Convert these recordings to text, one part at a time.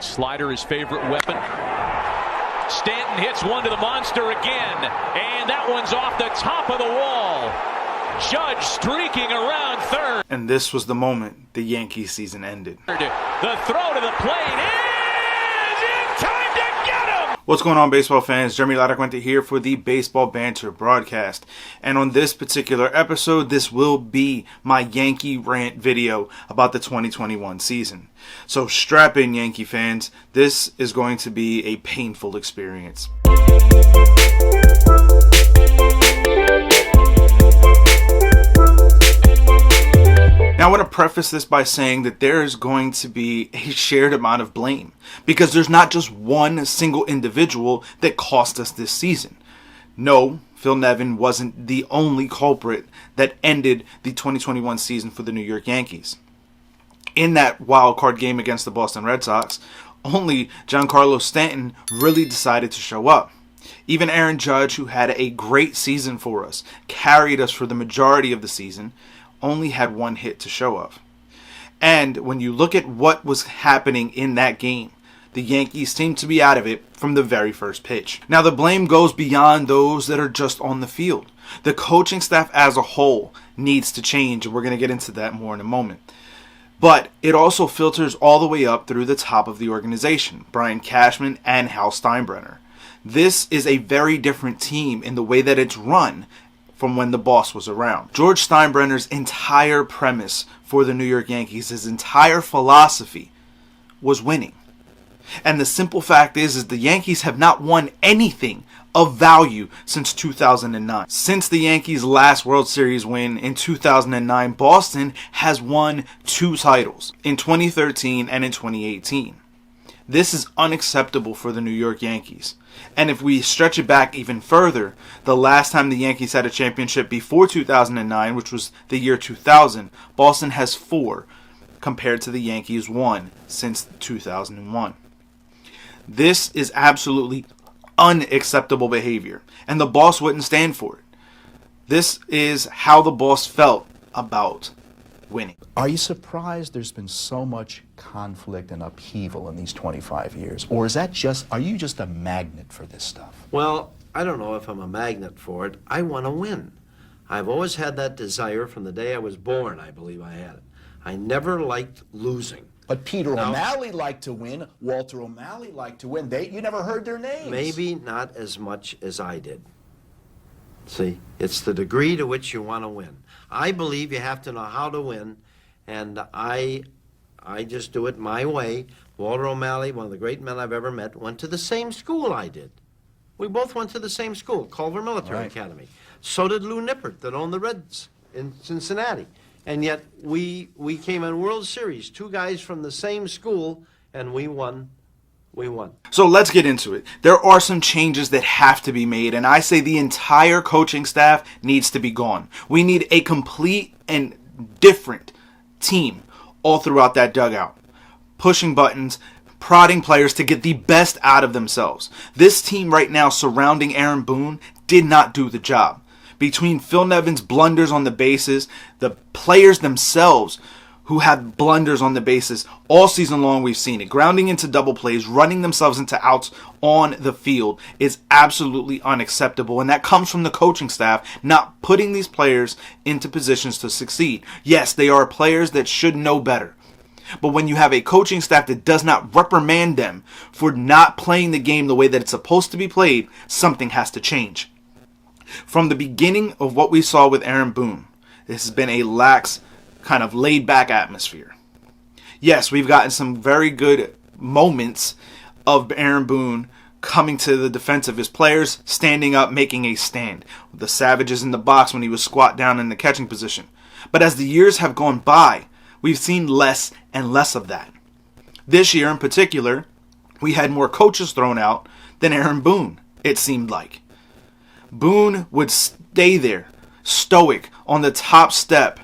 Slider, his favorite weapon. Stanton hits one to the monster again, and that one's off the top of the wall. Judge streaking around third. And this was the moment the Yankee season ended. The throw to the plate is in time to get him! What's going on, baseball fans? Jeremy Laracuente here for the Baseball Banter Broadcast. And on this particular episode, this will be my Yankee rant video about the 2021 season. So strap in, Yankee fans. This is going to be a painful experience. Now, I want to preface this by saying that there is going to be a shared amount of blame because there's not just one single individual that cost us this season. No, Phil Nevin wasn't the only culprit that ended the 2021 season for the New York Yankees. In that wild card game against the Boston Red Sox, only Giancarlo Stanton really decided to show up. Even Aaron Judge, who had a great season for us, carried us for the majority of the season, only had one hit to show of. And when you look at what was happening in that game, the Yankees seemed to be out of it from the very first pitch. Now, the blame goes beyond those that are just on the field. The coaching staff as a whole needs to change, and we're going to get into that more in a moment. But it also filters all the way up through the top of the organization, Brian Cashman and Hal Steinbrenner. This is a very different team in the way that it's run from when the boss was around. George Steinbrenner's entire premise for the New York Yankees, his entire philosophy, was winning. And the simple fact is the Yankees have not won anything of value since 2009. Since the Yankees' last World Series win in 2009, Boston has won 2 titles, in 2013 and in 2018. This is unacceptable for the New York Yankees. And if we stretch it back even further, the last time the Yankees had a championship before 2009, which was the year 2000, Boston has 4, compared to the Yankees' 1 since 2001. This is absolutely unacceptable behavior, and the boss wouldn't stand for it. This is how the boss felt about winning. Are you surprised there's been so much conflict and upheaval in these 25 years? Or are you just a magnet for this stuff? Well, I don't know if I'm a magnet for it. I want to win. I've always had that desire from the day I was born. I believe I had it. I never liked losing. But Peter O'Malley liked to win. Walter O'Malley liked to win. You never heard their names. Maybe not as much as I did. See, it's the degree to which you want to win. I believe you have to know how to win, and I just do it my way. Walter O'Malley, one of the great men I've ever met, went to the same school I did. We both went to the same school, Culver Military Academy. So did Lou Nippert, that owned the Reds in Cincinnati. And yet we came in World Series, 2 guys from the same school, and we won. We won. So let's get into it. There are some changes that have to be made, and I say the entire coaching staff needs to be gone. We need a complete and different team all throughout that dugout, pushing buttons, prodding players to get the best out of themselves. This team right now surrounding Aaron Boone did not do the job. Between Phil Nevin's blunders on the bases, the players themselves who have blunders on the bases all season long, we've seen it. Grounding into double plays, running themselves into outs on the field is absolutely unacceptable. And that comes from the coaching staff not putting these players into positions to succeed. Yes, they are players that should know better. But when you have a coaching staff that does not reprimand them for not playing the game the way that it's supposed to be played, something has to change. From the beginning of what we saw with Aaron Boone, this has been a lax, kind of laid-back atmosphere. Yes, we've gotten some very good moments of Aaron Boone coming to the defense of his players, standing up, making a stand. The Savages in the box when he was squat down in the catching position. But as the years have gone by, we've seen less and less of that. This year in particular, we had more coaches thrown out than Aaron Boone, it seemed like. Boone would stay there, stoic, on the top step,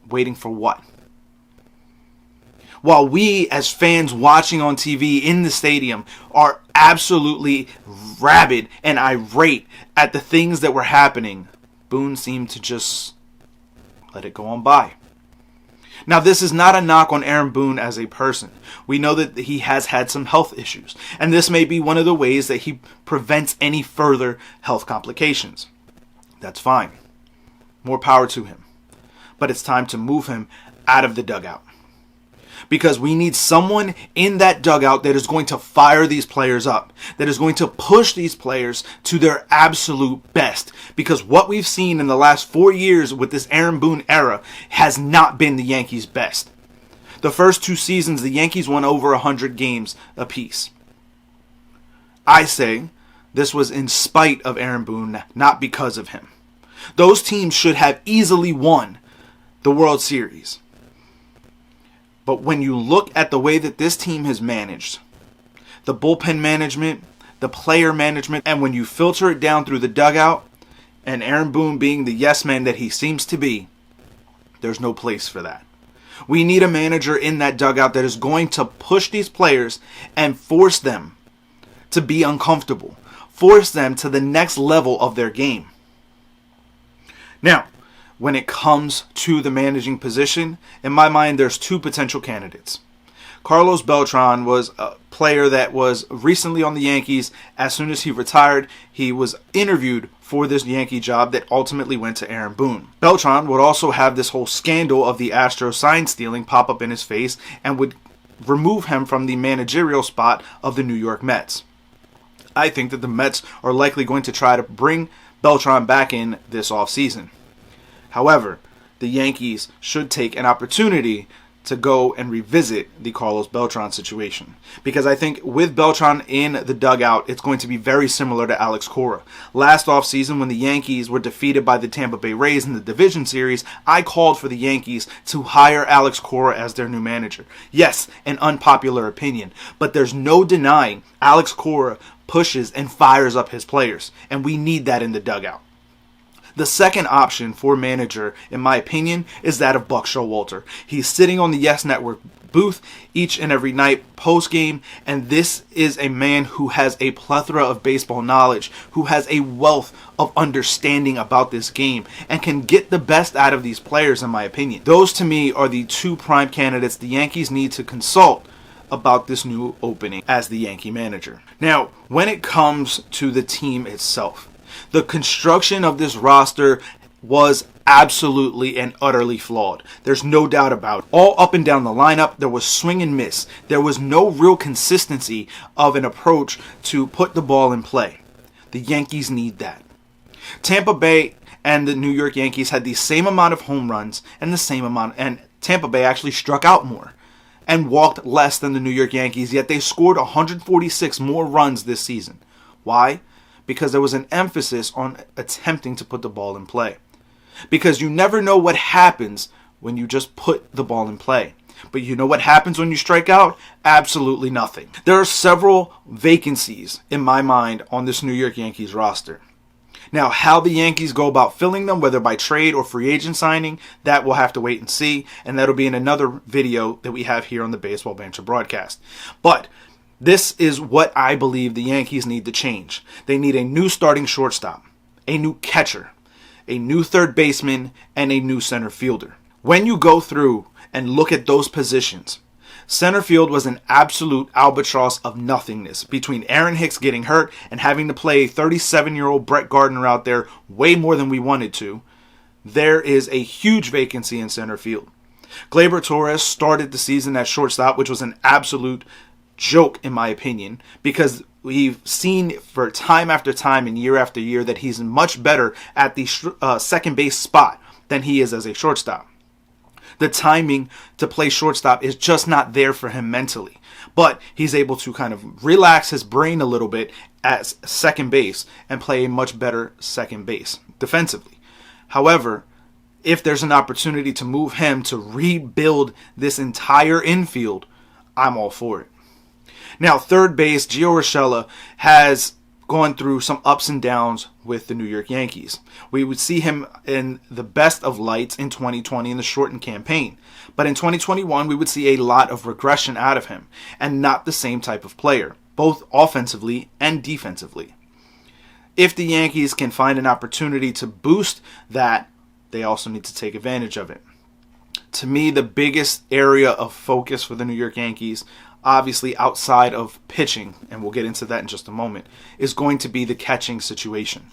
waiting for what? While we, as fans watching on TV in the stadium, are absolutely rabid and irate at the things that were happening, Boone seemed to just let it go on by. Now, this is not a knock on Aaron Boone as a person. We know that he has had some health issues, and this may be one of the ways that he prevents any further health complications. That's fine. More power to him. But it's time to move him out of the dugout. Because we need someone in that dugout that is going to fire these players up, that is going to push these players to their absolute best. Because what we've seen in the last 4 years with this Aaron Boone era has not been the Yankees' best. The first 2 seasons, the Yankees won over 100 games apiece. I say this was in spite of Aaron Boone, not because of him. Those teams should have easily won the World Series. But when you look at the way that this team has managed, the bullpen management, the player management, and when you filter it down through the dugout, and Aaron Boone being the yes man that he seems to be, there's no place for that. We need a manager in that dugout that is going to push these players and force them to be uncomfortable, force them to the next level of their game. Now, when it comes to the managing position, in my mind, there's 2 potential candidates. Carlos Beltran was a player that was recently on the Yankees. As soon as he retired, he was interviewed for this Yankee job that ultimately went to Aaron Boone. Beltran would also have this whole scandal of the Astros sign stealing pop up in his face and would remove him from the managerial spot of the New York Mets. I think that the Mets are likely going to try to bring Beltran back in this offseason. However, the Yankees should take an opportunity to go and revisit the Carlos Beltran situation. Because I think with Beltran in the dugout, it's going to be very similar to Alex Cora. Last offseason, when the Yankees were defeated by the Tampa Bay Rays in the division series, I called for the Yankees to hire Alex Cora as their new manager. Yes, an unpopular opinion, but there's no denying Alex Cora pushes and fires up his players, and we need that in the dugout. The second option for manager, in my opinion, is that of Buck Showalter. He's sitting on the Yes Network booth each and every night post-game, and this is a man who has a plethora of baseball knowledge, who has a wealth of understanding about this game, and can get the best out of these players, in my opinion. Those, to me, are the 2 prime candidates the Yankees need to consult about this new opening as the Yankee manager. Now, when it comes to the team itself, the construction of this roster was absolutely and utterly flawed. There's no doubt about it. All up and down the lineup, there was swing and miss. There was no real consistency of an approach to put the ball in play. The Yankees need that. Tampa Bay and the New York Yankees had the same amount of home runs and Tampa Bay actually struck out more and walked less than the New York Yankees, yet they scored 146 more runs this season. Why? Because there was an emphasis on attempting to put the ball in play. Because you never know what happens when you just put the ball in play. But you know what happens when you strike out? Absolutely nothing. There are several vacancies in my mind on this New York Yankees roster. Now, how the Yankees go about filling them, whether by trade or free agent signing, that we'll have to wait and see. And that'll be in another video that we have here on the Baseball Banter Broadcast. But this is what I believe the Yankees need to change. They need a new starting shortstop, a new catcher, a new third baseman, and a new center fielder. When you go through and look at those positions, center field was an absolute albatross of nothingness between Aaron Hicks getting hurt and having to play 37-year-old Brett Gardner out there way more than we wanted to. There is a huge vacancy in center field. Gleyber Torres started the season at shortstop, which was an absolute joke in my opinion, because we've seen for time after time and year after year that he's much better at the second base spot than he is as a shortstop. The timing to play shortstop is just not there for him mentally, but he's able to kind of relax his brain a little bit at second base and play a much better second base defensively. However, if there's an opportunity to move him to rebuild this entire infield, I'm all for it. Now, third base, Gio Urshela has gone through some ups and downs with the New York Yankees. We would see him in the best of lights in 2020 in the shortened campaign. But in 2021, we would see a lot of regression out of him, and not the same type of player, both offensively and defensively. If the Yankees can find an opportunity to boost that, they also need to take advantage of it. To me, the biggest area of focus for the New York Yankees, obviously outside of pitching, and we'll get into that in just a moment, is going to be the catching situation.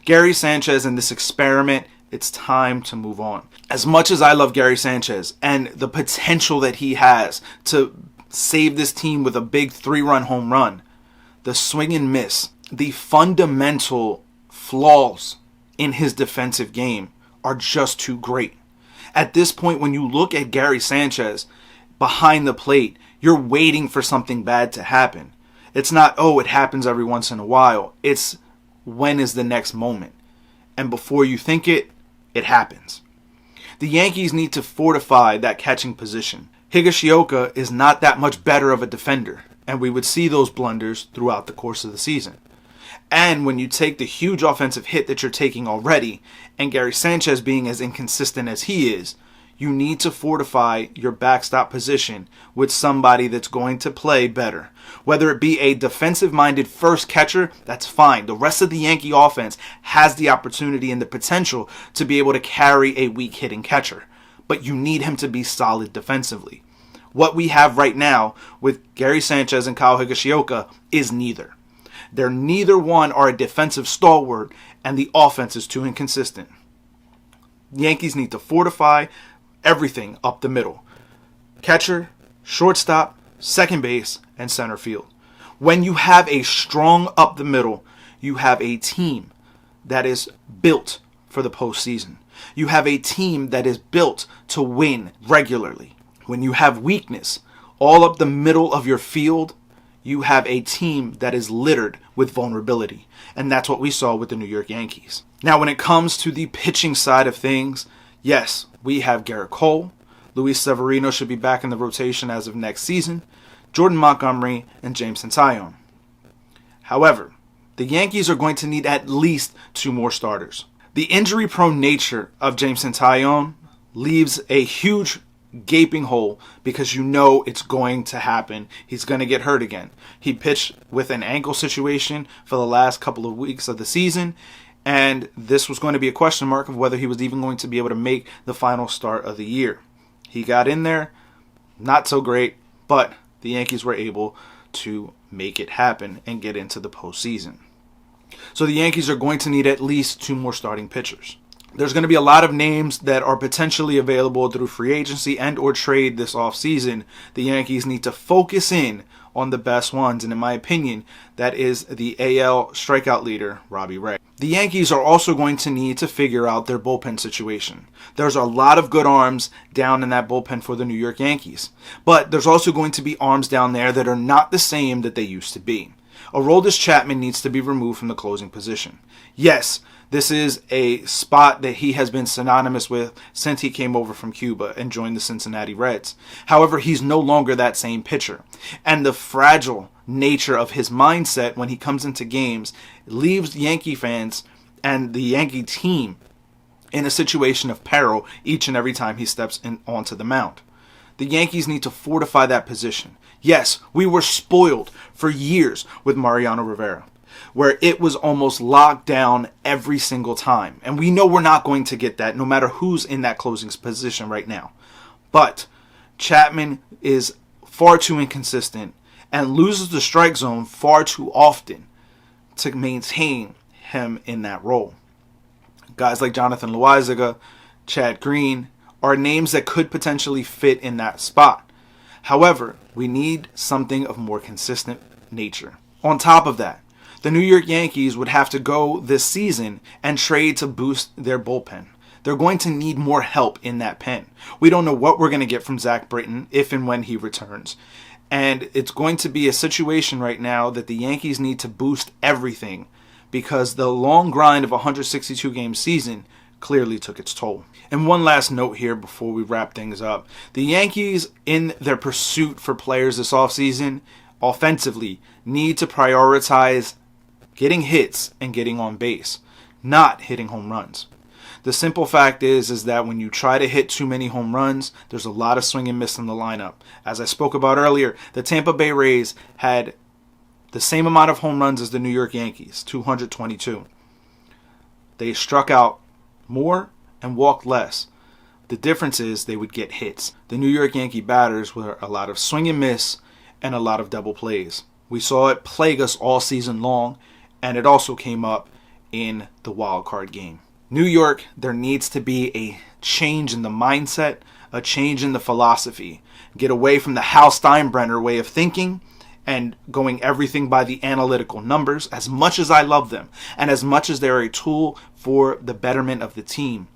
Gary Sanchez in this experiment, it's time to move on. As much as I love Gary Sanchez and the potential that he has to save this team with a big 3-run home run, the swing and miss, the fundamental flaws in his defensive game are just too great. At this point, when you look at Gary Sanchez behind the plate, you're waiting for something bad to happen. It's not, oh, it happens every once in a while. It's, when is the next moment? And before you think it, it happens. The Yankees need to fortify that catching position. Higashioka is not that much better of a defender, and we would see those blunders throughout the course of the season. And when you take the huge offensive hit that you're taking already, and Gary Sanchez being as inconsistent as he is, you need to fortify your backstop position with somebody that's going to play better. Whether it be a defensive-minded first catcher, that's fine. The rest of the Yankee offense has the opportunity and the potential to be able to carry a weak-hitting catcher. But you need him to be solid defensively. What we have right now with Gary Sanchez and Kyle Higashioka is neither. They're neither one are a defensive stalwart, and the offense is too inconsistent. The Yankees need to fortify everything up the middle. Catcher, shortstop, second base, and center field. When you have a strong up the middle, you have a team that is built for the postseason. You have a team that is built to win regularly. When you have weakness all up the middle of your field, you have a team that is littered with vulnerability. And that's what we saw with the New York Yankees. Now, when it comes to the pitching side of things, yes, we have Garrett Cole. Luis Severino should be back in the rotation as of next season. Jordan Montgomery and Jameson Taillon. However, the Yankees are going to need at least 2 more starters. The injury-prone nature of Jameson Taillon leaves a huge gaping hole because you know it's going to happen. He's going to get hurt again. He pitched with an ankle situation for the last couple of weeks of the season, and this was going to be a question mark of whether he was even going to be able to make the final start of the year. He got in there, not so great, but the Yankees were able to make it happen and get into the postseason. So the Yankees are going to need at least 2 more starting pitchers. There's going to be a lot of names that are potentially available through free agency and or trade this offseason. The Yankees need to focus in on the best ones, and in my opinion, that is the AL strikeout leader, Robbie Ray. The Yankees are also going to need to figure out their bullpen situation. There's a lot of good arms down in that bullpen for the New York Yankees, but there's also going to be arms down there that are not the same that they used to be. Aroldis Chapman needs to be removed from the closing position. Yes, this is a spot that he has been synonymous with since he came over from Cuba and joined the Cincinnati Reds. However, he's no longer that same pitcher. And the fragile nature of his mindset when he comes into games leaves Yankee fans and the Yankee team in a situation of peril each and every time he steps onto the mound. The Yankees need to fortify that position. Yes, we were spoiled for years with Mariano Rivera, where it was almost locked down every single time. And we know we're not going to get that no matter who's in that closing position right now. But Chapman is far too inconsistent and loses the strike zone far too often to maintain him in that role. Guys like Jonathan Loaizaga, Chad Green are names that could potentially fit in that spot. However, we need something of more consistent nature. On top of that, the New York Yankees would have to go this season and trade to boost their bullpen. They're going to need more help in that pen. We don't know what we're going to get from Zach Britton if and when he returns. And it's going to be a situation right now that the Yankees need to boost everything because the long grind of a 162-game season clearly took its toll. And one last note here before we wrap things up. The Yankees, in their pursuit for players this offseason, offensively, need to prioritize getting hits and getting on base, not hitting home runs. The simple fact is that when you try to hit too many home runs, there's a lot of swing and miss in the lineup. As I spoke about earlier, the Tampa Bay Rays had the same amount of home runs as the New York Yankees, 222. They struck out more and walked less, The difference is they would get hits. The New York Yankee batters were a lot of swing and miss and a lot of double plays. We saw it plague us all season long, and it also came up in the wild card game. New York, there needs to be a change in the mindset, a change in the philosophy. Get away from the Hal Steinbrenner way of thinking and going everything by the analytical numbers. As much as I love them, and as much as they're a tool for the betterment of the team,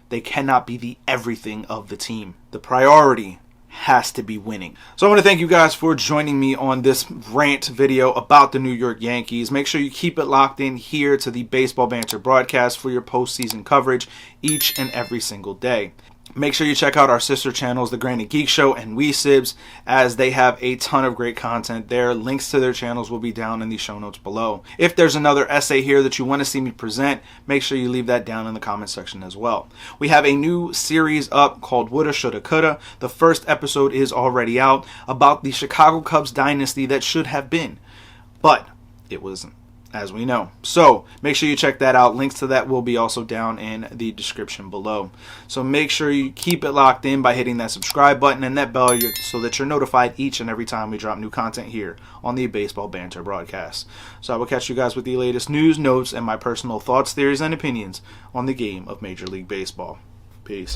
they cannot be the everything of the team. The priority has to be winning. So I want to thank you guys for joining me on this rant video about the New York Yankees. Make sure you keep it locked in here to the Baseball Banter Broadcast for your postseason coverage each and every single day. Make sure you check out our sister channels, The Granny Geek Show and We Sibs, as they have a ton of great content there. Links to their channels will be down in the show notes below. If there's another essay here that you want to see me present, make sure you leave that down in the comment section as well. We have a new series up called Woulda, Shoulda, Coulda. The first episode is already out about the Chicago Cubs dynasty that should have been, but it wasn't, as we know. So make sure you check that out. Links to that will be also down in the description below. So make sure you keep it locked in by hitting that subscribe button and that bell so that you're notified each and every time we drop new content here on the Baseball Banter Broadcast. So I will catch you guys with the latest news, notes, and my personal thoughts, theories, and opinions on the game of Major League Baseball. Peace.